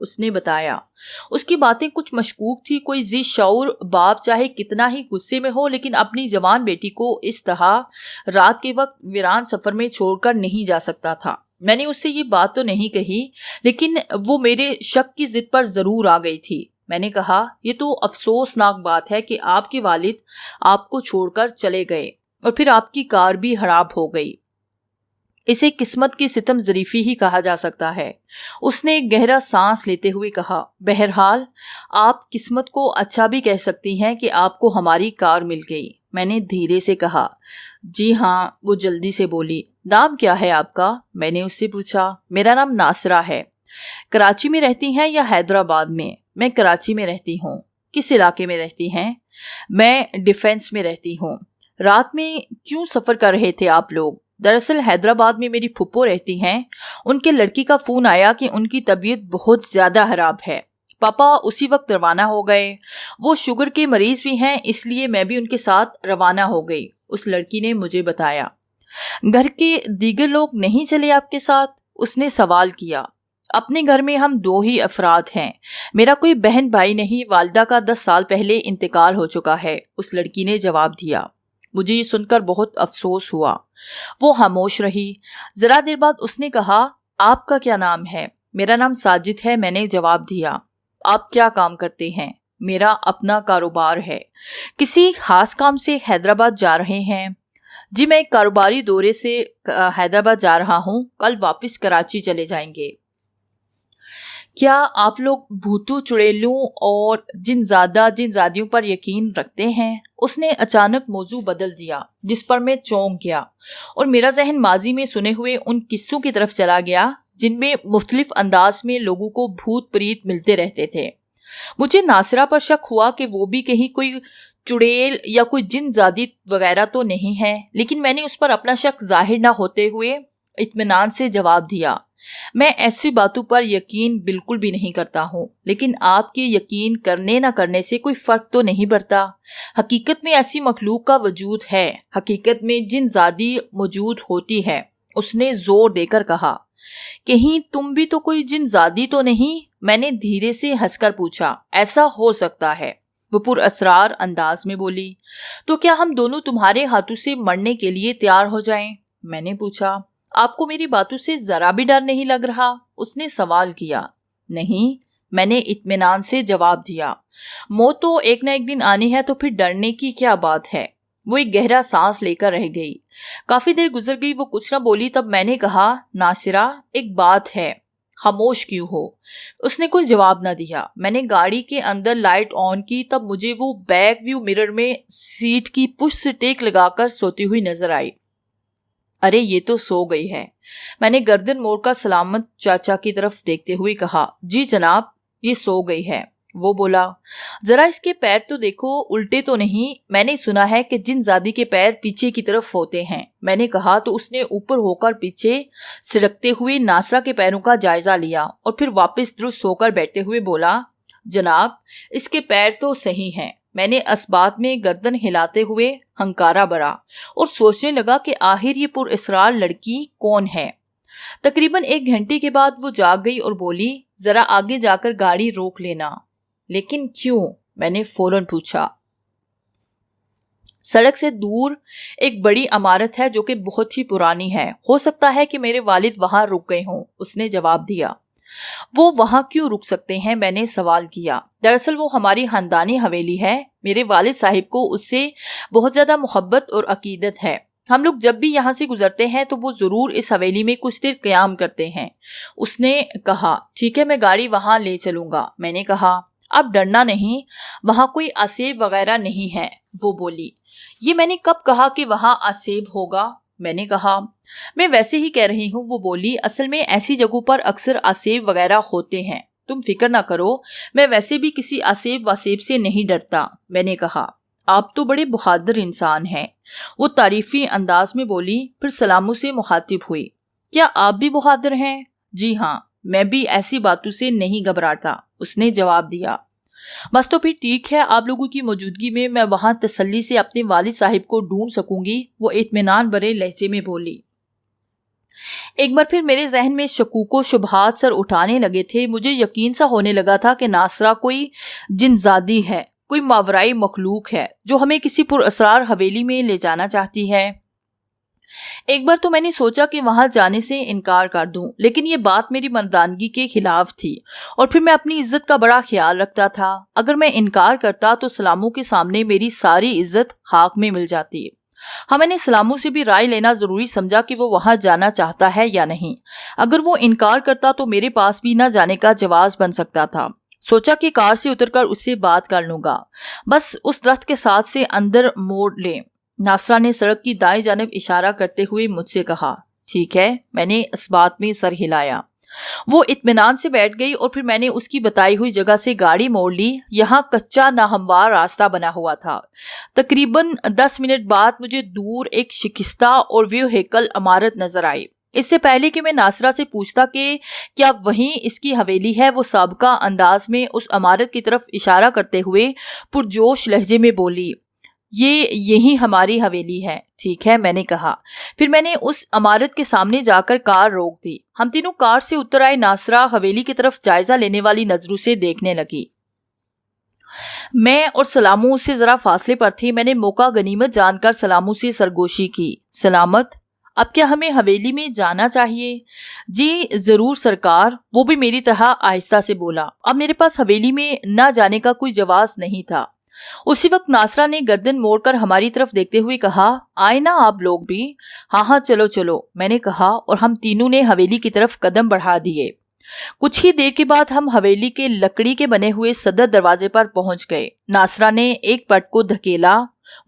اس نے بتایا۔ اس کی باتیں کچھ مشکوک تھی۔ کوئی ذی شعور باپ چاہے کتنا ہی غصے میں ہو لیکن اپنی جوان بیٹی کو اس طرح رات کے وقت ویران سفر میں چھوڑ کر نہیں جا سکتا تھا۔ میں نے اس سے یہ بات تو نہیں کہی لیکن وہ میرے شک کی ضد پر ضرور آ گئی تھی۔ میں نے کہا یہ تو افسوسناک بات ہے کہ آپ کے والد آپ کو چھوڑ کر چلے گئے اور پھر آپ کی کار بھی خراب ہو گئی۔ اسے قسمت کی ستم ظریفی ہی کہا جا سکتا ہے۔ اس نے ایک گہرا سانس لیتے ہوئے کہا، بہرحال آپ قسمت کو اچھا بھی کہہ سکتی ہیں کہ آپ کو ہماری کار مل گئی۔ میں نے دھیرے سے کہا، جی ہاں۔ وہ جلدی سے بولی، نام کیا ہے آپ کا؟ میں نے اس سے پوچھا۔ میرا نام ناصرہ ہے۔ کراچی میں رہتی ہیں یا حیدرآباد میں؟ میں کراچی میں رہتی ہوں۔ کس علاقے میں رہتی ہیں؟ میں ڈیفینس میں رہتی ہوں۔ رات میں کیوں سفر کر رہے تھے آپ لوگ؟ دراصل حیدرآباد میں میری پھپھو رہتی ہیں۔ ان کے لڑکی کا فون آیا کہ ان کی طبیعت بہت زیادہ خراب ہے۔ پاپا اسی وقت روانہ ہو گئے۔ وہ شوگر کے مریض بھی ہیں، اس لیے میں بھی ان کے ساتھ روانہ ہو گئی۔ اس لڑکی نے مجھے بتایا۔ گھر کے دیگر لوگ نہیں چلے آپ کے ساتھ؟ اس نے سوال کیا۔ اپنے گھر میں ہم 2 ہی افراد ہیں۔ میرا کوئی بہن بھائی نہیں۔ والدہ کا 10 سال پہلے انتقال ہو چکا ہے، اس لڑکی نے جواب دیا۔ مجھے یہ سن کر بہت افسوس ہوا۔ وہ خاموش رہی۔ ذرا دیر بعد اس نے کہا، آپ کا کیا نام ہے؟ میرا نام ساجد ہے، میں نے جواب دیا۔ آپ کیا کام کرتے ہیں؟ میرا اپنا کاروبار ہے۔ کسی خاص کام سے حیدرآباد جا رہے ہیں؟ جی میں ایک کاروباری دورے سے حیدرآباد جا رہا ہوں، کل واپس کراچی چلے جائیں گے۔ کیا آپ لوگ بھوتوں چڑیلوں اور جن زادیوں پر یقین رکھتے ہیں؟ اس نے اچانک موضوع بدل دیا جس پر میں چونک گیا اور میرا ذہن ماضی میں سنے ہوئے ان قصوں کی طرف چلا گیا جن میں مختلف انداز میں لوگوں کو بھوت پریت ملتے رہتے تھے۔ مجھے ناصرہ پر شک ہوا کہ وہ بھی کہیں کوئی چڑیل یا کوئی جن زادی وغیرہ تو نہیں ہے، لیکن میں نے اس پر اپنا شک ظاہر نہ ہوتے ہوئے اطمینان سے جواب دیا، میں ایسی باتوں پر یقین بالکل بھی نہیں کرتا ہوں، لیکن آپ کے یقین کرنے نہ کرنے سے کوئی فرق تو نہیں پڑتا۔ حقیقت میں ایسی مخلوق کا وجود ہے، حقیقت میں جن زادی موجود ہوتی ہے۔ اس نے زور دے کر کہا، کہیں تم بھی تو کوئی جن زادی تو نہیں؟ میں نے دھیرے سے ہنس کر پوچھا، ایسا ہو سکتا ہے؟ وہ پر اسرار انداز میں بولی، تو کیا ہم دونوں تمہارے ہاتھوں سے مرنے کے لیے تیار ہو جائیں؟ میں نے پوچھا، آپ کو میری باتوں سے ذرا بھی ڈر نہیں لگ رہا؟ اس نے سوال کیا۔ نہیں، میں نے اطمینان سے جواب دیا، موت تو ایک نہ ایک دن آنی ہے، تو پھر ڈرنے کی کیا بات ہے؟ وہ ایک گہرا سانس لے کر رہ گئی۔ کافی دیر گزر گئی، وہ کچھ نہ بولی۔ تب میں نے کہا، ناصرہ ایک بات ہے، خاموش کیوں ہو؟ اس نے کوئی جواب نہ دیا۔ میں نے گاڑی کے اندر لائٹ آن کی، تب مجھے وہ بیک ویو مرر میں سیٹ کی پشت سے ٹیک لگا کر سوتی ہوئی نظر آئی۔ ارے یہ تو سو گئی ہے۔ میں نے گردن موڑ کر سلامت چاچا کی طرف دیکھتے ہوئے کہا، جی جناب، یہ سو گئی ہے۔ وہ بولا، ذرا اس کے پیر تو دیکھو، الٹے تو نہیں؟ میں نے سنا ہے کہ جن زادی کے پیر پیچھے کی طرف ہوتے ہیں۔ میں نے کہا تو اس نے اوپر ہو کر پیچھے سرکتے ہوئے ناصرہ کے پیروں کا جائزہ لیا اور پھر واپس درست ہو کر بیٹھتے ہوئے بولا، جناب اس کے پیر تو صحیح ہیں۔ میں نے اسبات میں گردن ہلاتے ہوئے ہنکارا بھرا اور سوچنے لگا کہ آخر یہ پر اسرار لڑکی کون ہے۔ تقریباً 1 گھنٹے کے بعد وہ جاگ گئی اور بولی، ذرا آگے جا کر گاڑی روک لینا۔ لیکن کیوں؟ میں نے فوراً پوچھا۔ سڑک سے دور ایک بڑی عمارت ہے جو کہ بہت ہی پرانی ہے، ہو سکتا ہے کہ میرے والد وہاں رک گئے ہوں، اس نے جواب دیا۔ وہ وہاں کیوں رک سکتے ہیں؟ میں نے سوال کیا۔ دراصل وہ ہماری خاندانی حویلی ہے، میرے والد صاحب کو اس سے بہت زیادہ محبت اور عقیدت ہے۔ ہم لوگ جب بھی یہاں سے گزرتے ہیں تو وہ ضرور اس حویلی میں کچھ دیر قیام کرتے ہیں۔ اس نے کہا، ٹھیک ہے میں گاڑی وہاں لے چلوں گا۔ میں نے کہا، اب ڈرنا نہیں، وہاں کوئی آسیب وغیرہ نہیں ہے۔ وہ بولی، یہ میں نے کب کہا کہ وہاں آسیب ہوگا؟ میں نے کہا، میں ویسے ہی کہہ رہی ہوں۔ وہ بولی، اصل میں ایسی جگہوں پر اکثر آسیب وغیرہ ہوتے ہیں، تم فکر نہ کرو، میں ویسے بھی کسی آسیب واسیب سے نہیں ڈرتا۔ میں نے کہا، آپ تو بڑے بہادر انسان ہیں۔ وہ تعریفی انداز میں بولی، پھر سلاموں سے مخاطب ہوئی، کیا آپ بھی بہادر ہیں؟ جی ہاں، میں بھی ایسی باتوں سے نہیں گھبراتا، اس نے جواب دیا۔ بس تو پھر ٹھیک ہے، آپ لوگوں کی موجودگی میں میں وہاں تسلی سے اپنے والد صاحب کو ڈھونڈ سکوں گی، وہ اطمینان بھرے لہجے میں بولی۔ ایک بار پھر میرے ذہن میں شکوک و شبہات سر اٹھانے لگے تھے. مجھے یقین سا ہونے لگا تھا کہ ناصرہ کوئی جنزادی ہے، کوئی ماورائی مخلوق ہے جو ہمیں کسی پر اسرار حویلی میں لے جانا چاہتی ہے. ایک بار تو میں نے سوچا کہ وہاں جانے سے انکار کر دوں، لیکن یہ بات میری مردانگی کے خلاف تھی، اور پھر میں اپنی عزت کا بڑا خیال رکھتا تھا. اگر میں انکار کرتا تو سلاموں کے سامنے میری ساری عزت خاک میں مل جاتی. میں نے سلاموں سے بھی رائے لینا ضروری سمجھا کہ وہ وہاں جانا چاہتا ہے یا نہیں. اگر وہ انکار کرتا تو میرے پاس بھی نہ جانے کا جواز بن سکتا تھا. سوچا کہ کار سے اتر کر اس سے بات کر لوں گا، بس اس درخت کے ساتھ سے اندر موڑ لیں. ناصرہ نے سڑک کی دائیں جانب اشارہ کرتے ہوئے مجھ سے کہا، ٹھیک ہے. میں نے اس بات میں سر ہلایا. وہ اطمینان سے بیٹھ گئی اور پھر میں نے اس کی بتائی ہوئی جگہ سے گاڑی موڑ لی. یہاں کچا ناہموار راستہ بنا ہوا تھا. تقریباً 10 منٹ بعد مجھے دور ایک شکستہ اور ویو ہیکل عمارت نظر آئی. اس سے پہلے کہ میں ناصرہ سے پوچھتا کہ کیا وہیں اس کی حویلی ہے، وہ سابقہ انداز میں اس عمارت کی طرف اشارہ کرتے ہوئے پرجوش لہجے میں بولی، یہی ہماری حویلی ہے. ٹھیک ہے، میں نے کہا. پھر میں نے اس عمارت کے سامنے جا کر کار روک دی. ہم تینوں کار سے اتر آئے. ناصرہ حویلی کی طرف جائزہ لینے والی نظروں سے دیکھنے لگی. میں اور سلاموں اس سے ذرا فاصلے پر تھی. میں نے موقع غنیمت جان کر سلاموں سے سرگوشی کی، سلامت، اب کیا ہمیں حویلی میں جانا چاہیے؟ جی ضرور سرکار، وہ بھی میری طرح آہستہ سے بولا. اب میرے پاس حویلی میں نہ جانے کا کوئی جواز نہیں تھا. اسی وقت ناصرہ نے گردن موڑ کر ہماری طرف دیکھتے ہوئے کہا، آئے نا آپ لوگ بھی؟ ہاں چلو چلو، میں نے کہا، اور ہم تینوں نے حویلی کی طرف قدم بڑھا دیے. کچھ ہی دیر کے بعد ہم حویلی کے لکڑی کے بنے ہوئے صدر دروازے پر پہنچ گئے. ناصرہ نے ایک پٹ کو دھکیلا.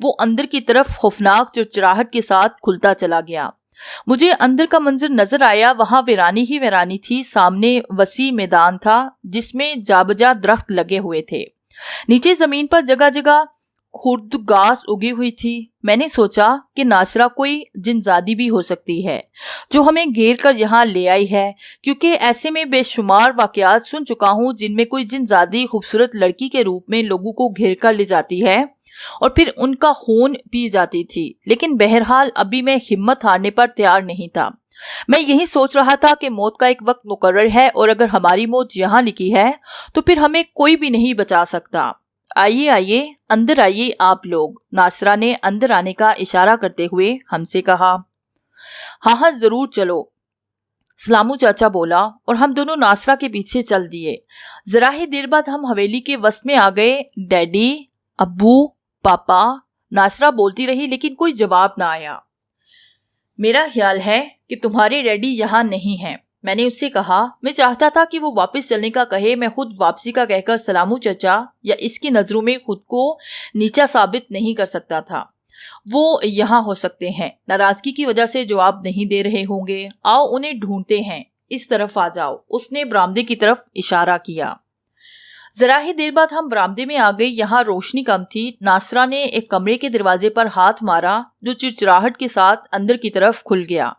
وہ اندر کی طرف خوفناک چرچراہٹ کے ساتھ کھلتا چلا گیا. مجھے اندر کا منظر نظر آیا. وہاں ویرانی ہی ویرانی تھی. سامنے وسیع میدان تھا جس میں جا بجا درخت لگے ہوئے تھے. نیچے زمین پر جگہ جگہ خرد گھاس اگی ہوئی تھی. میں نے سوچا کہ ناصرہ کوئی جنزادی بھی ہو سکتی ہے جو ہمیں گھیر کر یہاں لے آئی ہے، کیونکہ ایسے میں بے شمار واقعات سن چکا ہوں جن میں کوئی جنزادی خوبصورت لڑکی کے روپ میں لوگوں کو گھیر کر لے جاتی ہے اور پھر ان کا خون پی جاتی تھی. لیکن بہرحال ابھی میں ہمت ہارنے پر تیار نہیں تھا. میں یہی سوچ رہا تھا کہ موت کا ایک وقت مقرر ہے، اور اگر ہماری موت یہاں لکھی ہے تو پھر ہمیں کوئی بھی نہیں بچا سکتا. آئیے آئیے، اندر آئیے آپ لوگ. ناصرہ نے اندر آنے کا اشارہ کرتے ہوئے ہم سے کہا. ہاں ضرور چلو، سلامو چاچا بولا، اور ہم دونوں ناصرہ کے پیچھے چل دیے. ذرا ہی دیر بعد ہم حویلی کے وسط میں آ گئے. ڈیڈی، ابو، پاپا، ناصرہ بولتی رہی لیکن کوئی جواب نہ آیا. میرا خیال ہے کہ تمہارے ڈیڈی یہاں نہیں ہیں، میں نے اس سے کہا. میں چاہتا تھا کہ وہ واپس چلنے کا کہے. میں خود واپسی کا کہہ کر سلامو چچا یا اس کی نظروں میں خود کو نیچا ثابت نہیں کر سکتا تھا. وہ یہاں ہو سکتے ہیں، ناراضگی کی وجہ سے جواب نہیں دے رہے ہوں گے. آؤ انہیں ڈھونڈتے ہیں، اس طرف آ جاؤ. اس نے برآمدے کی طرف اشارہ کیا. ذرا ہی دیر بعد ہم برآمدے میں آ گئے. یہاں روشنی کم تھی. ناصرہ نے ایک کمرے کے دروازے پر ہاتھ مارا جو چرچراہٹ کے ساتھ اندر کی طرف کھل گیا.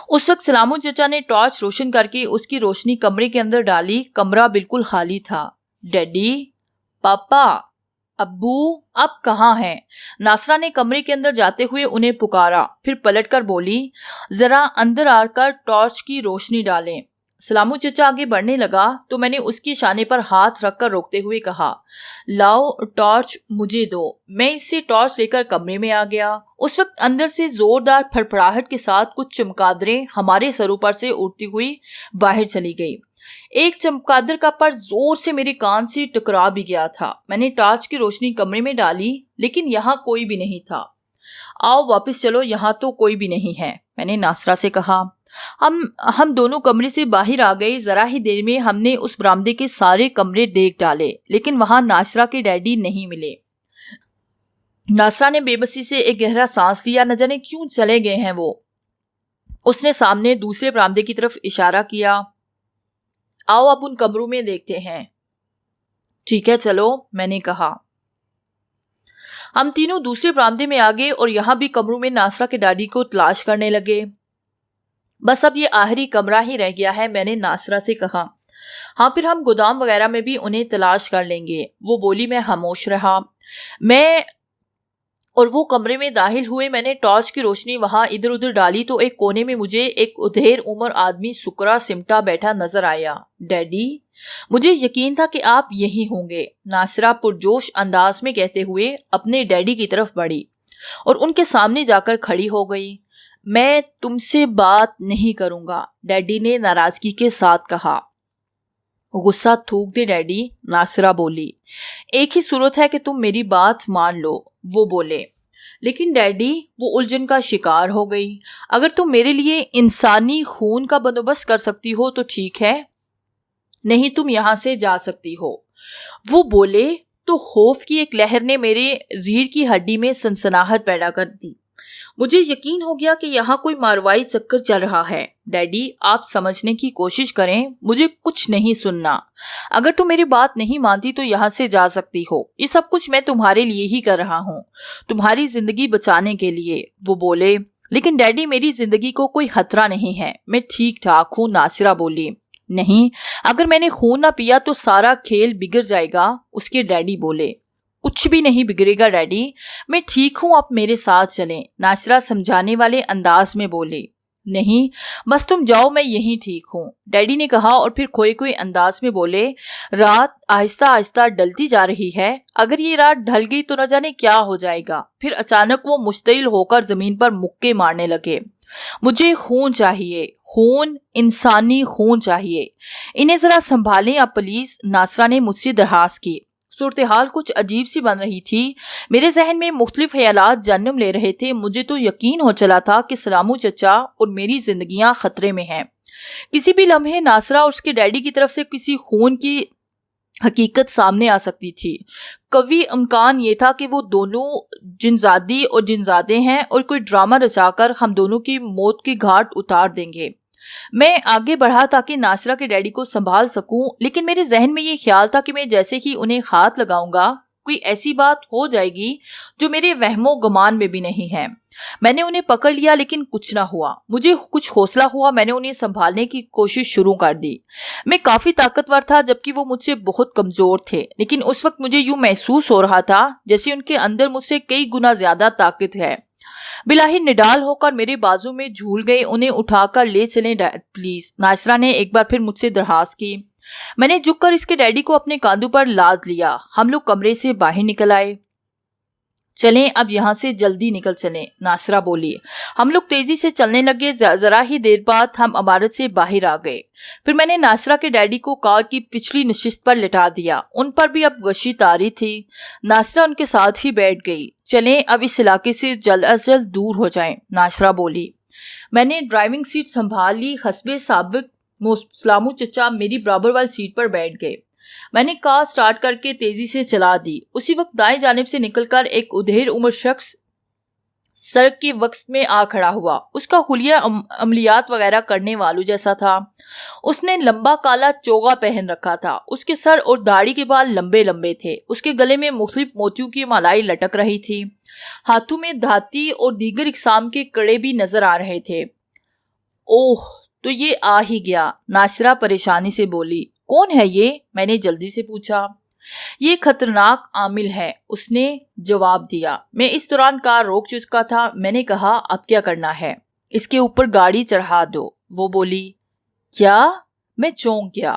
اس وقت سلامو چچا نے ٹارچ روشن کر کے اس کی روشنی کمرے کے اندر ڈالی. کمرہ بالکل خالی تھا. ڈیڈی، پاپا، ابو، اب کہاں ہیں؟ ناصرہ نے کمرے کے اندر جاتے ہوئے انہیں پکارا. پھر پلٹ کر بولی، ذرا اندر آ کر ٹارچ کی روشنی ڈالیں. سلامو چچا آگے بڑھنے لگا تو میں نے اس کی شانے پر ہاتھ رکھ کر روکتے ہوئے کہا، لاؤ ٹارچ مجھے دو. میں اس سے ٹارچ لے کر کمرے میں آ گیا. اس وقت اندر سے زوردار پھڑپڑاہٹ کے ساتھ کچھ چمگادڑیں ہمارے سروں پر سے اڑتی ہوئی باہر چلی گئی. ایک چمگادڑ کا پر زور سے میرے کان سے ٹکرا بھی گیا تھا. میں نے ٹارچ کی روشنی کمرے میں ڈالی لیکن یہاں کوئی بھی نہیں تھا. آؤ واپس چلو، یہاں تو کوئی بھی نہیں ہے، میں نے ناصرہ سے کہا. ہم دونوں کمرے سے باہر آ گئے. ذرا ہی دیر میں ہم نے اس برآمدے کے سارے کمرے دیکھ ڈالے لیکن وہاں ناصرہ کے ڈیڈی نہیں ملے. ناصرہ نے بے بسی سے ایک گہرا سانس لیا. نہ جانے کیوں چلے گئے ہیں وہ. اس نے سامنے دوسرے برآمدے کی طرف اشارہ کیا. آؤ اب ان کمروں میں دیکھتے ہیں. ٹھیک ہے چلو، میں نے کہا. ہم تینوں دوسرے برآمدے میں آ گئے اور یہاں بھی کمروں میں ناصرہ کے ڈیڈی کو تلاش کرنے لگے. بس اب یہ آخری کمرہ ہی رہ گیا ہے، میں نے ناصرہ سے کہا. ہاں پھر ہم گودام وغیرہ میں بھی انہیں تلاش کر لیں گے، وہ بولی. میں خاموش رہا. میں اور وہ کمرے میں داخل ہوئے۔ میں نے ٹارچ کی روشنی وہاں ادھر ادھر ڈالی تو ایک کونے میں مجھے ایک ادھیر عمر آدمی سکرا سمٹا بیٹھا نظر آیا۔ ڈیڈی، مجھے یقین تھا کہ آپ یہی ہوں گے، ناصرہ پرجوش انداز میں کہتے ہوئے اپنے ڈیڈی کی طرف بڑھی اور ان کے سامنے جا کر کھڑی ہو گئی۔ میں تم سے بات نہیں کروں گا، ڈیڈی نے ناراضگی کے ساتھ کہا۔ غصہ تھوک دے ڈیڈی، ناصرہ بولی۔ ایک ہی صورت ہے کہ تم میری بات مان لو، وہ بولے۔ لیکن ڈیڈی، وہ الجھن کا شکار ہو گئی۔ اگر تم میرے لیے انسانی خون کا بندوبست کر سکتی ہو تو ٹھیک ہے، نہیں تم یہاں سے جا سکتی ہو، وہ بولے تو خوف کی ایک لہر نے میرے ریڑھ کی ہڈی میں سنسناہٹ پیدا کر دی۔ مجھے یقین ہو گیا کہ یہاں کوئی ماروائی چکر چل رہا ہے۔ ڈیڈی، آپ سمجھنے کی کوشش کریں، مجھے کچھ نہیں سننا۔ اگر تم میری بات نہیں مانتی تو یہاں سے جا سکتی ہو۔ یہ سب کچھ میں تمہارے لیے ہی کر رہا ہوں، تمہاری زندگی بچانے کے لیے، وہ بولے۔ لیکن ڈیڈی، میری زندگی کو کوئی خطرہ نہیں ہے، میں ٹھیک ٹھاک ہوں، ناصرہ بولی۔ نہیں، اگر میں نے خون نہ پیا تو سارا کھیل بگڑ جائے گا، اس کے ڈیڈی بولے۔ کچھ بھی نہیں بگڑے گا ڈیڈی، میں ٹھیک ہوں، آپ میرے ساتھ چلیں، ناصرہ سمجھانے والے انداز میں بولے۔ نہیں، بس تم جاؤ، میں یہیں ٹھیک ہوں، ڈیڈی نے کہا اور پھر کھوئے کوئی انداز میں بولے۔ رات آہستہ آہستہ ڈلتی جا رہی ہے، اگر یہ رات ڈھل گئی تو نہ جانے کیا ہو جائے گا۔ پھر اچانک وہ مشتعل ہو کر زمین پر مکے مارنے لگے۔ مجھے خون چاہیے، خون، انسانی خون چاہیے، انہیں ذرا سنبھالیں آپ پلیز، ناصرہ نے مجھ سے درخواست کی۔ صورتحال کچھ عجیب سی بن رہی تھی، میرے ذہن میں مختلف خیالات جنم لے رہے تھے۔ مجھے تو یقین ہو چلا تھا کہ سلامو چچا اور میری زندگیاں خطرے میں ہیں۔ کسی بھی لمحے ناصرہ اور اس کے ڈیڈی کی طرف سے کسی خون کی حقیقت سامنے آ سکتی تھی۔ قوی امکان یہ تھا کہ وہ دونوں جنزادی اور جنزادے ہیں اور کوئی ڈرامہ رچا کر ہم دونوں کی موت کی گھاٹ اتار دیں گے۔ میں آگے بڑھا تاکہ ناصرہ کے ڈیڈی کو سنبھال سکوں، لیکن میرے ذہن میں یہ خیال تھا کہ میں جیسے ہی انہیں ہاتھ لگاؤں گا کوئی ایسی بات ہو جائے گی جو میرے وہم و گمان میں بھی نہیں ہے۔ میں نے انہیں پکڑ لیا لیکن کچھ نہ ہوا۔ مجھے کچھ حوصلہ ہوا، میں نے انہیں سنبھالنے کی کوشش شروع کر دی۔ میں کافی طاقتور تھا جبکہ وہ مجھ سے بہت کمزور تھے، لیکن اس وقت مجھے یوں محسوس ہو رہا تھا جیسے ان کے اندر مجھ سے کئی گنا زیادہ طاقت ہے۔ بلاہر نڈال ہو کر میرے بازو میں جھول گئے۔ انہیں اٹھا کر لے چلیں پلیز، ناصرہ نے ایک بار پھر مجھ سے درخواست کی۔ میں نے جھک کر اس کے ڈیڈی کو اپنے کاندھوں پر لاد لیا۔ ہم لوگ کمرے سے باہر نکل آئے۔ چلیں اب یہاں سے جلدی نکل چلیں، ناصرہ بولی۔ ہم لوگ تیزی سے چلنے لگے۔ ذرا ہی دیر بعد ہم عمارت سے باہر آ گئے۔ پھر میں نے ناصرہ کے ڈیڈی کو کار کی پچھلی نشست پر لٹا دیا۔ ان پر بھی اب وحشی طاری تھی۔ ناصرہ ان کے ساتھ ہی بیٹھ گئی۔ چلیں اب اس علاقے سے جلد از جلد دور ہو جائیں، ناصرہ بولی۔ میں نے ڈرائیونگ سیٹ سنبھال لی۔ حسب سابق سلامو چچا میری برابر والی سیٹ پر بیٹھ گئے۔ میں نے کار سٹارٹ کر کے تیزی سے چلا دی۔ اسی وقت دائیں جانب سے نکل کر ایک ادھیر عمر شخص سڑک کے وسط میں آ کھڑا ہوا۔ اس کا حلیہ عملیات وغیرہ کرنے والوں جیسا تھا۔ اس نے لمبا کالا چوغا پہن رکھا تھا۔ اس کے سر اور داڑھی کے بال لمبے لمبے تھے۔ اس کے گلے میں مختلف موتیوں کی مالائی لٹک رہی تھی۔ ہاتھوں میں دھاتی اور دیگر اقسام کے کڑے بھی نظر آ رہے تھے۔ اوہ، تو یہ آ ہی گیا، ناصرہ پریشانی سے بولی۔ کون ہے یہ؟ میں نے جلدی سے پوچھا۔ یہ خطرناک عامل ہے، اس نے جواب دیا۔ میں اس دوران کار روک چکا تھا۔ میں نے کہا، اب کیا کرنا ہے؟ اس کے اوپر گاڑی چڑھا دو، وہ بولی۔ کیا؟ میں چونک گیا۔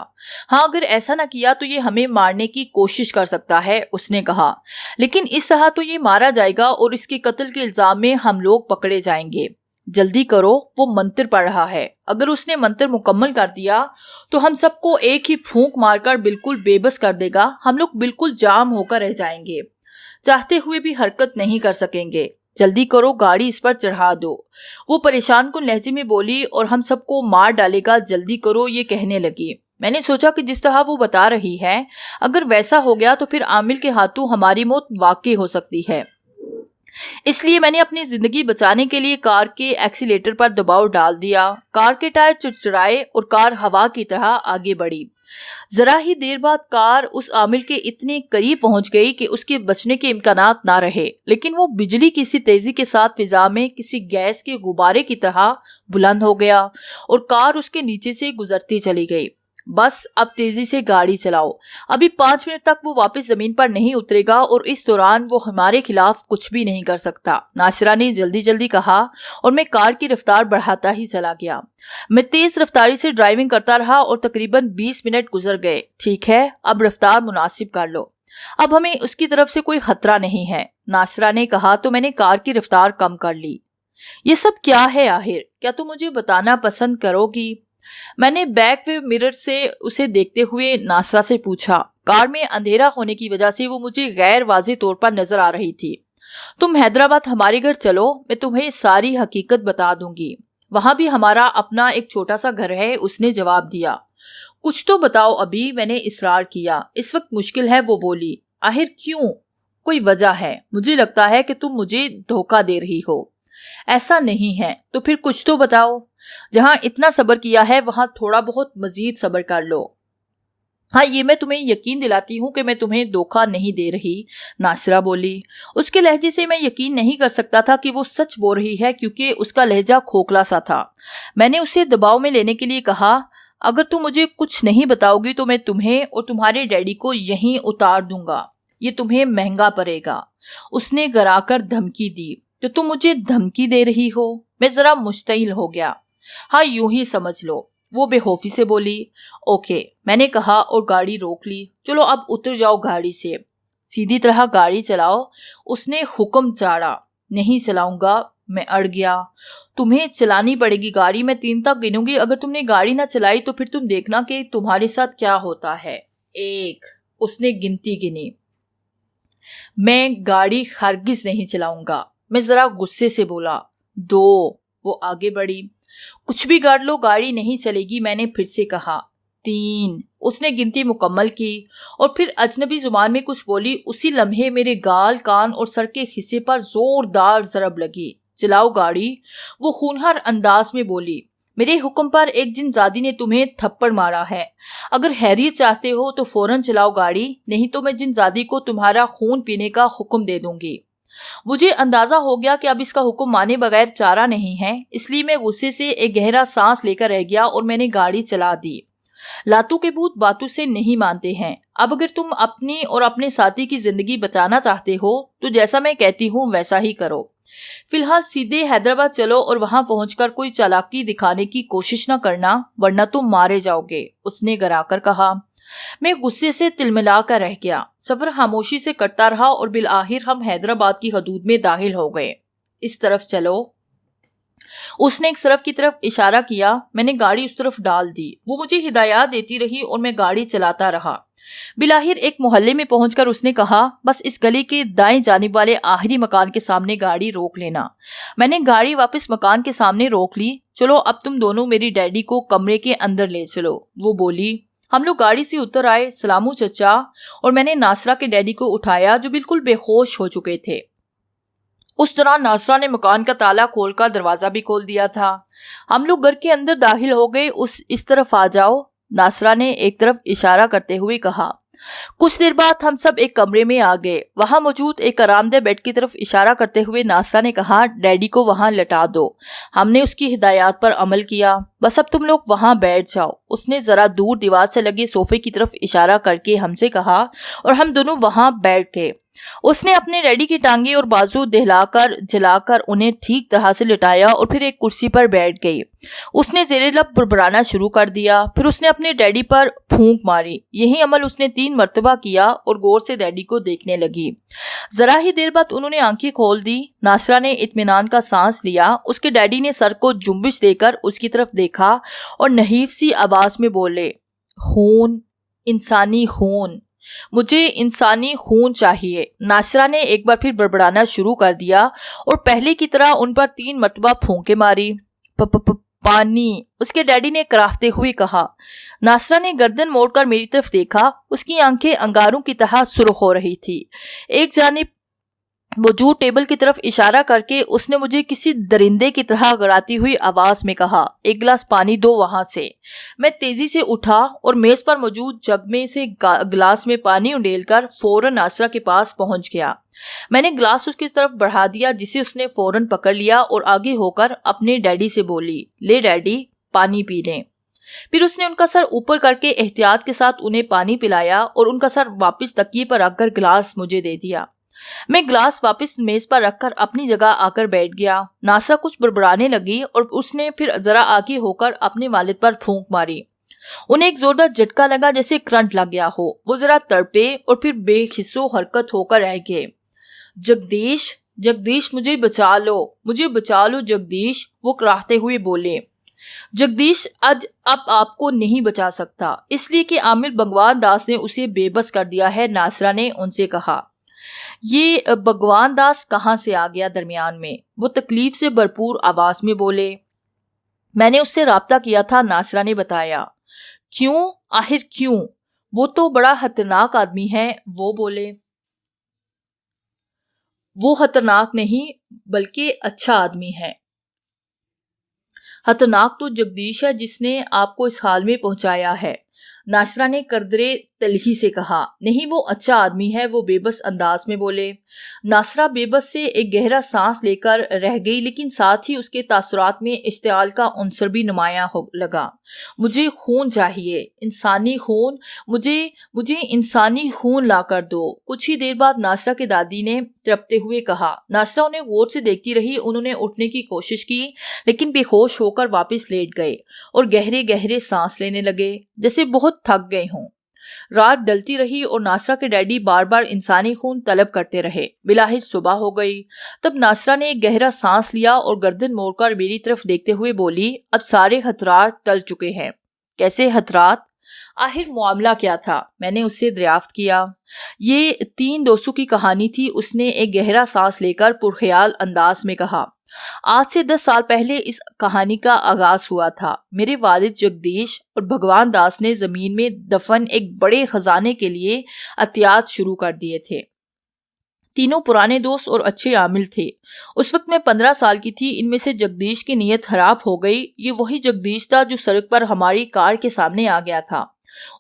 ہاں، اگر ایسا نہ کیا تو یہ ہمیں مارنے کی کوشش کر سکتا ہے، اس نے کہا۔ لیکن اس طرح تو یہ مارا جائے گا اور اس کے قتل کے الزام میں ہم لوگ پکڑے جائیں گے۔ جلدی کرو، وہ منتر پڑھ رہا ہے۔ اگر اس نے منتر مکمل کر دیا تو ہم سب کو ایک ہی پھونک مار کر بالکل بے بس کر دے گا۔ ہم لوگ بالکل جام ہو کر رہ جائیں گے، چاہتے ہوئے بھی حرکت نہیں کر سکیں گے۔ جلدی کرو، گاڑی اس پر چڑھا دو، وہ پریشان کن لہجے میں بولی، اور ہم سب کو مار ڈالے گا۔ جلدی کرو، یہ کہنے لگی۔ میں نے سوچا کہ جس طرح وہ بتا رہی ہے اگر ویسا ہو گیا تو پھر عامل کے ہاتھوں ہماری موت واقع ہو سکتی ہے۔ اس لیے میں نے اپنی زندگی بچانے کے لیے کار کے ایکسیلیٹر پر دباؤ ڈال دیا۔ کار کے ٹائر چڑچڑائے اور کار ہوا کی طرح آگے بڑھی۔ ذرا ہی دیر بعد کار اس عامل کے اتنے قریب پہنچ گئی کہ اس کے بچنے کے امکانات نہ رہے، لیکن وہ بجلی کی سی تیزی کے ساتھ فضا میں کسی گیس کے غبارے کی طرح بلند ہو گیا اور کار اس کے نیچے سے گزرتی چلی گئی۔ بس اب تیزی سے گاڑی چلاؤ، ابھی 5 منٹ تک وہ واپس زمین پر نہیں اترے گا اور اس دوران وہ ہمارے خلاف کچھ بھی نہیں کر سکتا۔ ناصرہ نے جلدی جلدی کہا اور میں کار کی رفتار بڑھاتا ہی چلا گیا۔ میں تیز رفتاری سے ڈرائیونگ کرتا رہا اور تقریباً 20 منٹ گزر گئے۔ ٹھیک ہے، اب رفتار مناسب کر لو، اب ہمیں اس کی طرف سے کوئی خطرہ نہیں ہے، ناصرہ نے کہا تو میں نے کار کی رفتار کم کر لی۔ یہ سب کیا ہے آخر؟ کیا تم مجھے بتانا پسند کرو گی؟ میں نے بیک ویو مرر سے اسے دیکھتے ہوئے ناصرہ سے پوچھا۔ کار میں اندھیرا ہونے کی وجہ سے وہ مجھے غیر واضح طور پر نظر آ رہی تھی۔ تم حیدرآباد ہمارے گھر چلو، میں تمہیں ساری حقیقت بتا دوں گی، وہاں بھی ہمارا اپنا ایک چھوٹا سا گھر ہے، اس نے جواب دیا۔ کچھ تو بتاؤ ابھی، میں نے اصرار کیا۔ اس وقت مشکل ہے، وہ بولی۔ آخر کیوں؟ کوئی وجہ ہے، مجھے لگتا ہے کہ تم مجھے دھوکہ دے رہی ہو۔ ایسا نہیں ہے، تو پھر کچھ تو بتاؤ۔ جہاں اتنا صبر کیا ہے وہاں تھوڑا بہت مزید صبر کر لو۔ ہاں، یہ میں تمہیں یقین دلاتی ہوں کہ میں تمہیں دھوکہ نہیں دے رہی، ناصرہ بولی۔ اس کے لہجے سے میں یقین نہیں کر سکتا تھا کہ وہ سچ بول رہی ہے، کیونکہ اس کا لہجہ کھوکھلا سا تھا۔ میں نے اسے دباؤ میں لینے کے لیے کہا، اگر تم مجھے کچھ نہیں بتاؤ گی تو میں تمہیں اور تمہارے ڈیڈی کو یہیں اتار دوں گا، یہ تمہیں مہنگا پڑے گا۔ اس نے گرا کر دھمکی دی۔ تو تم مجھے دھمکی دے رہی ہو؟ میں ذرا مشتعل ہو گیا۔ ہاں، یوں ہی سمجھ لو، وہ بے خوفی سے بولی۔ اوکے، میں نے کہا اور گاڑی روک لی۔ چلو اب اتر جاؤ گاڑی سے، سیدھی طرح گاڑی چلاؤ، اس نے حکم چاڑا۔ نہیں چلاؤں گا، میں اڑ گیا۔ تمہیں چلانی پڑے گی گاڑی، میں 3 تک گنوں گی، اگر تم نے گاڑی نہ چلائی تو پھر تم دیکھنا کہ تمہارے ساتھ کیا ہوتا ہے۔ 1، اس نے گنتی گنی۔ میں گاڑی ہرگز نہیں چلاؤں گا، میں ذرا غصے سے بولا۔ 2، وہ آگے بڑھی۔ کچھ بھی کر لو گاڑی نہیں چلے گی، میں نے پھر سے کہا۔ 3، اس نے گنتی مکمل کی اور پھر اجنبی زبان میں کچھ بولی۔ اسی لمحے میرے گال، کان اور سر کے حصے پر زوردار ضرب لگی۔ چلاؤ گاڑی، وہ خونخوار انداز میں بولی۔ میرے حکم پر ایک جن زادی نے تمہیں تھپڑ مارا ہے، اگر خیریت چاہتے ہو تو فوراً چلاؤ گاڑی، نہیں تو میں جن زادی کو تمہارا خون پینے کا حکم دے دوں گی۔ مجھے اندازہ ہو گیا کہ اب اس کا حکم مانے بغیر چارہ نہیں ہے، اس لیے میں غصے سے ایک گہرا سانس لے کر رہ گیا اور میں نے گاڑی چلا دی۔ لاتو کے بھوت باتوں سے نہیں مانتے ہیں۔ اب اگر تم اپنی اور اپنے ساتھی کی زندگی بچانا چاہتے ہو تو جیسا میں کہتی ہوں ویسا ہی کرو۔ فی الحال سیدھے حیدرآباد چلو اور وہاں پہنچ کر کوئی چالاکی دکھانے کی کوشش نہ کرنا، ورنہ تم مارے جاؤ گے، اس نے گرا کر کہا۔ میں غصے سے تلملا کر رہ گیا۔ سفر خاموشی سے کٹتا رہا اور بالآخر ہم حیدرآباد کی حدود میں داخل ہو گئے۔ اس طرف چلو، اس نے ایک سڑک کی طرف اشارہ کیا۔ میں نے گاڑی اس طرف ڈال دی۔ وہ مجھے ہدایات دیتی رہی اور میں گاڑی چلاتا رہا۔ بالآخر ایک محلے میں پہنچ کر اس نے کہا، بس اس گلی کے دائیں جانب والے آخری مکان کے سامنے گاڑی روک لینا۔ میں نے گاڑی واپس مکان کے سامنے روک لی۔ چلو اب تم دونوں میری ڈیڈی کو کمرے کے اندر لے چلو، وہ بولی۔ ہم لوگ گاڑی سے اتر آئے۔ سلامو چچا، اور میں نے ناصرہ کے ڈیڈی کو اٹھایا جو بالکل بے ہوش ہو چکے تھے۔ اس دوران ناصرہ نے مکان کا تالا کھول کر دروازہ بھی کھول دیا تھا۔ ہم لوگ گھر کے اندر داخل ہو گئے۔ اس طرف آ جاؤ، ناصرہ نے ایک طرف اشارہ کرتے ہوئے کہا۔ کچھ دیر بعد ہم سب ایک کمرے میں آ گئے۔ وہاں موجود ایک آرام دہ بیڈ کی طرف اشارہ کرتے ہوئے ناصرہ نے کہا، ڈیڈی کو وہاں لٹا دو۔ ہم نے اس کی ہدایات پر عمل کیا۔ بس اب تم لوگ وہاں بیٹھ جاؤ۔ اس نے ذرا دور دیوار سے لگے صوفے کی طرف اشارہ کر کے ہم سے کہا اور ہم دونوں وہاں بیٹھ گئے۔ اس نے اپنے ڈیڈی کی ٹانگیں اور بازو دہلا کر جلا کر انہیں ٹھیک طرح سے لٹایا اور پھر ایک کرسی پر بیٹھ گئی۔ اس نے زیر لب بڑبڑانا شروع کر دیا۔ پھر اس نے اپنے ڈیڈی پر پھونک ماری۔ یہی عمل اس نے 3 مرتبہ کیا اور غور سے ڈیڈی کو دیکھنے لگی۔ ذرا ہی دیر بعد انہوں نے آنکھیں کھول دی۔ ناصرہ نے اطمینان کا سانس لیا۔ اس کے ڈیڈی نے سر کو جنبش دے کر اس کی طرف دیکھا اور نحیف سی آواز میں بولے، خون، انسانی خون، مجھے انسانی خون چاہیے۔ ناصرہ نے ایک بار پھر بڑبڑانا شروع کر دیا اور پہلے کی طرح ان پر 3 مرتبہ پھونکے ماری۔ پانی، اس کے ڈیڈی نے کراہتے ہوئے کہا۔ ناصرہ نے گردن موڑ کر میری طرف دیکھا۔ اس کی آنکھیں انگاروں کی طرح سرخ ہو رہی تھی۔ ایک جانب موجود ٹیبل کی طرف اشارہ کر کے اس نے مجھے کسی درندے کی طرح گڑاتی ہوئی آواز میں کہا، ایک گلاس پانی دو وہاں سے۔ میں تیزی سے اٹھا اور میز پر موجود جگ میں سے گلاس میں پانی انڈیل کر فوراً ناصرہ کے پاس پہنچ گیا۔ میں نے گلاس اس کی طرف بڑھا دیا جسے اس نے فوراً پکڑ لیا اور آگے ہو کر اپنے ڈیڈی سے بولی، لے ڈیڈی، پانی پی لیں۔ پھر اس نے ان کا سر اوپر کر کے احتیاط کے ساتھ انہیں پانی پلایا اور ان کا سر واپس تکیے پر رکھ کر گلاس مجھے دے دیا۔ میں گلاس واپس میز پر رکھ کر اپنی جگہ آ کر بیٹھ گیا۔ ناصرہ کچھ بڑبڑانے لگی اور اس نے پھر ذرا آگے ہو کر اپنے والد پر پھونک ماری۔ انہیں ایک زوردار جھٹکا لگا جیسے کرنٹ لگ گیا ہو۔ وہ ذرا تڑپے اور پھر بے حس و حرکت ہو کر رہ گئے۔ جگدیش، جگدیش مجھے بچا لو، مجھے بچا لو جگدیش، وہ کراہتے ہوئے بولے۔ جگدیش اب آپ کو نہیں بچا سکتا، اس لیے کہ عامر بھگوان داس نے اسے بے بس کر دیا ہے، ناصرہ نے ان سے کہا۔ یہ بھگوان داس کہاں سے آ گیا درمیان میں؟ وہ تکلیف سے بھرپور آواز میں بولے۔ میں نے اس سے رابطہ کیا تھا، ناصرہ نے بتایا۔ کیوں؟ آخر کیوں؟ وہ تو بڑا خطرناک آدمی ہے، وہ بولے۔ وہ خطرناک نہیں بلکہ اچھا آدمی ہے۔ خطرناک تو جگدیش ہے جس نے آپ کو اس حال میں پہنچایا ہے، ناصرہ نے قدرے تلخی سے کہا۔ نہیں، وہ اچھا آدمی ہے، وہ بے بس انداز میں بولے۔ ناصرہ بے بس سے ایک گہرا سانس لے کر رہ گئی، لیکن ساتھ ہی اس کے تاثرات میں اشتعال کا عنصر بھی نمایاں ہو لگا۔ مجھے خون چاہیے، انسانی خون، مجھے انسانی خون لا کر دو۔ کچھ ہی دیر بعد ناصرہ کے دادی نے تڑپتے ہوئے کہا۔ ناصرہ انہیں غور سے دیکھتی رہی۔ انہوں نے اٹھنے کی کوشش کی لیکن بے ہوش ہو کر واپس لیٹ گئے اور گہرے گہرے سانس لینے لگے جیسے بہت تھک گئے ہوں۔ رات ڈلتی رہی اور ناصرہ کے ڈیڈی بار بار انسانی خون طلب کرتے رہے۔ بالآخر صبح ہو گئی۔ تب ناصرہ نے ایک گہرا سانس لیا اور گردن موڑ کر میری طرف دیکھتے ہوئے بولی، اب سارے خطرات ٹل چکے ہیں۔ کیسے خطرات؟ آخر معاملہ کیا تھا؟ میں نے اس سے دریافت کیا۔ یہ 3 دوستوں کی کہانی تھی، اس نے ایک گہرا سانس لے کر پرخیال انداز میں کہا۔ آج سے 10 سال پہلے اس کہانی کا آغاز ہوا تھا۔ میرے والد جگدیش اور بھگوان داس نے زمین میں دفن ایک بڑے خزانے کے لیے عطیات شروع کر دیے تھے۔ تینوں پرانے دوست اور اچھے عامل تھے۔ اس وقت میں 15 سال کی تھی۔ ان میں سے جگدیش کی نیت خراب ہو گئی۔ یہ وہی جگدیش تھا جو سڑک پر ہماری کار کے سامنے آ گیا تھا۔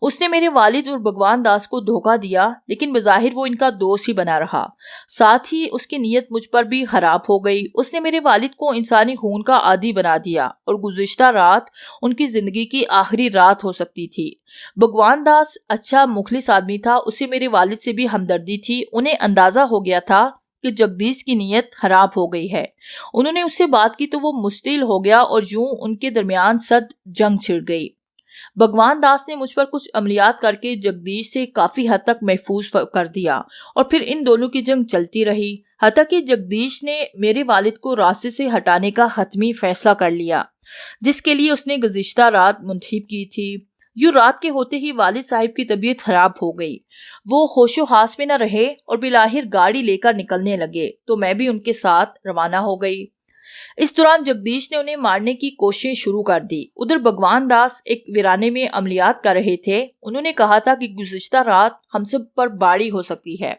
اس نے میرے والد اور بھگوان داس کو دھوکہ دیا، لیکن بظاہر وہ ان کا دوست ہی بنا رہا۔ ساتھ ہی اس کی نیت مجھ پر بھی خراب ہو گئی۔ اس نے میرے والد کو انسانی خون کا عادی بنا دیا اور گزشتہ رات ان کی زندگی کی آخری رات ہو سکتی تھی۔ بھگوان داس اچھا مخلص آدمی تھا، اسے میرے والد سے بھی ہمدردی تھی۔ انہیں اندازہ ہو گیا تھا کہ جگدیش کی نیت خراب ہو گئی ہے۔ انہوں نے اس سے بات کی تو وہ مشتعل ہو گیا اور یوں ان کے درمیان سرد جنگ چھڑ گئی۔ بھگوان داس نے مجھ پر کچھ عملیات کر کے جگدیش سے کافی حد تک محفوظ کر دیا اور پھر ان دونوں کی جنگ چلتی رہی، حتیٰ کہ جگدیش نے میرے والد کو راستے سے ہٹانے کا حتمی فیصلہ کر لیا جس کے لیے اس نے گزشتہ رات منتخب کی تھی۔ یوں رات کے ہوتے ہی والد صاحب کی طبیعت خراب ہو گئی۔ وہ ہوش و حواس میں نہ رہے اور بالآخر گاڑی لے کر نکلنے لگے تو میں بھی ان کے ساتھ روانہ ہو گئی۔ اس دوران جگدیش نے انہیں مارنے کی کوشش شروع کر دی۔ ادھر بھگوان داس ایک ویرانے میں عملیات کر رہے تھے۔ انہوں نے کہا تھا کہ گزشتہ رات ہم سب پر باری ہو سکتی ہے۔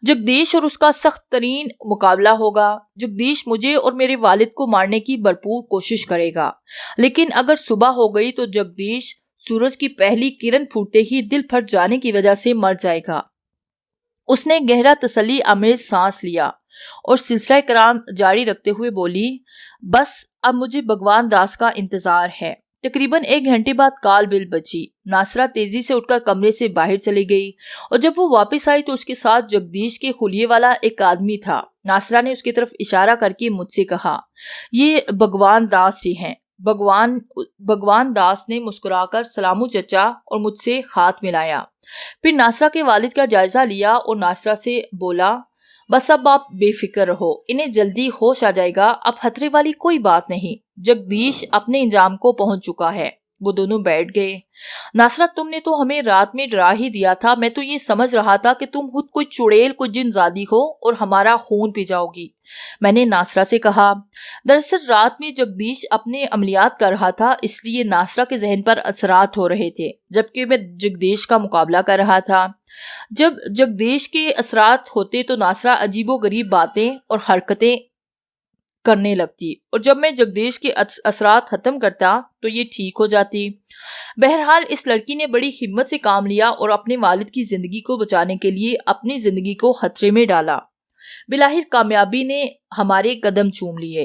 جگدیش اور اس کا سخت ترین مقابلہ ہوگا۔ جگدیش مجھے اور میرے والد کو مارنے کی بھرپور کوشش کرے گا، لیکن اگر صبح ہو گئی تو جگدیش سورج کی پہلی کرن پھوٹتے ہی دل پھٹ جانے کی وجہ سے مر جائے گا۔ اس نے گہرا تسلی آمیز سانس لیا اور سلسلہ کرام جاری رکھتے ہوئے بولی، بس اب مجھے بھگوان داس کا انتظار ہے۔ تقریباً 1 گھنٹے بعد کال بیل بجی۔ ناصرہ تیزی سے اٹھ کر کمرے سے باہر چلی گئی اور جب وہ واپس آئی تو اس کے ساتھ جگدیش کے خلیے والا ایک آدمی تھا۔ ناصرہ نے اس کی طرف اشارہ کر کے مجھ سے کہا، یہ بھگوان داس جی ہیں۔ بھگوان داس نے مسکرا کر سلامو چچا اور مجھ سے ہاتھ ملایا۔ پھر ناصرہ کے والد کا جائزہ لیا اور ناصرہ سے بولا، بس اب آپ بے فکر رہو، انہیں جلدی ہوش آ جائے گا، اب خطرے والی کوئی بات نہیں، جگدیش اپنے انجام کو پہنچ چکا ہے۔ وہ دونوں بیٹھ گئے۔ ناصرہ، تم نے تو ہمیں رات میں ڈرا ہی دیا تھا، میں تو یہ سمجھ رہا تھا کہ تم خود کوئی چڑیل، کوئی جن زادی ہو اور ہمارا خون پی جاؤ گی، میں نے ناصرہ سے کہا۔ دراصل رات میں جگدیش اپنے عملیات کر رہا تھا، اس لیے ناصرہ کے ذہن پر اثرات ہو رہے تھے جبکہ میں جگدیش کا مقابلہ کر رہا تھا۔ جب جگدیش کے اثرات ہوتے تو ناصرہ عجیب و غریب باتیں اور حرکتیں کرنے لگتی اور جب میں جگدیش کے اثرات ختم کرتا تو یہ ٹھیک ہو جاتی۔ بہرحال اس لڑکی نے بڑی ہمت سے کام لیا اور اپنے والد کی زندگی کو بچانے کے لیے اپنی زندگی کو خطرے میں ڈالا۔ بالآخر کامیابی نے ہمارے قدم چوم لیے۔